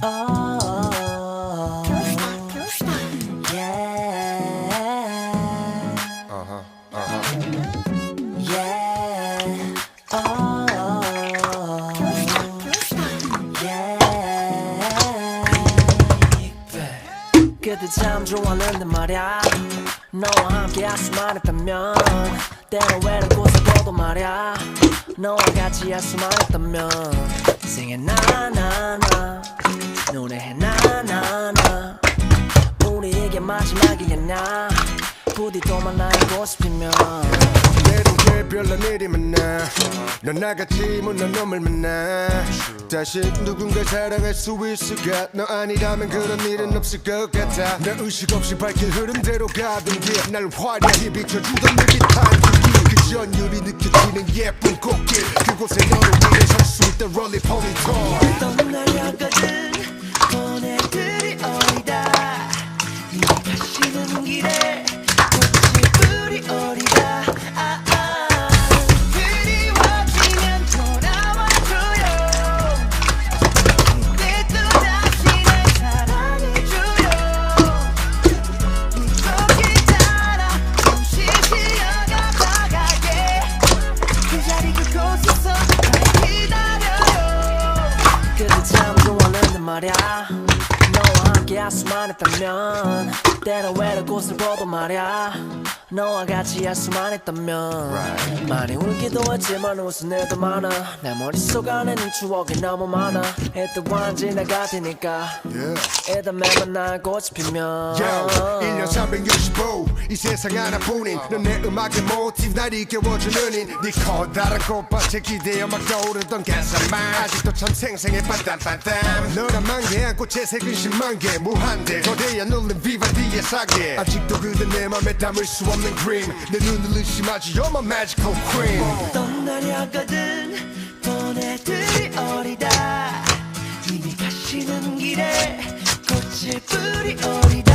Oh, yeah. Yeah. Oh, yeah. 그때 참 좋았는데 말야 너와 함께 할 수만 있다면 때로 외로운 곳에 둬도 말야 너와 같이 할 수만 있다면 인생에 나나나 눈에 해 나나나 우리에게 마지막이겠나 부디 또 만나고 싶으면 내린 게 별난 일이 많아 넌 나같이 못난 놈을 만나 다시 누군가 사랑할 수 있을까 너 아니라면 그런 일은 없을 것 같아 나 의식 없이 밝힌 흐름대로 가던 길 날 화려히 비춰주던 내게 탄두기 그 전율이 느껴지는 예쁜 꽃길 그곳에 너를 위해 설 수 있던 롤리폴리톤 떠나려거든 보내들이 어리다 이 가시는 길에 꽃이 뿌리 어리다 그리워지면 돌아와줘요 이때 또 다시 날 사랑해줘요 이쪽이 따라 잠시 쉬어가 가게 그 자리 그곳에서 날 기다려요 그때 참 좋았는데 말야 너와 함께 할 수만 있다면 때로 외로운 곳을 보도 말야 너와 같이 할 수만 있다면 많이 울기도 했지만 웃은 일도 많아 내 머릿속 안에는 추억이 너무 많아 일단 완전히 나가 테니까 일단 매번 나고 싶으면 1년 365 이 세상 하나뿐인 넌 내 음악의 모티브 날 이겨워주는 인네 커다란 꽃밭에 기대어 막 떠오르던 가사만 아직도 참 생생해 반땀반땀 너란 만개한 꽃에 색은 10만 개 무한대 거대한 울림 비바디의 사계 아직도 그대 내 맘에 담을 수 없는 그림 내 눈을 의심하지 You're my magical queen 떠나려거든 보내들이 어리다 이미 가시는 길에 꽃이 뿌리 어리다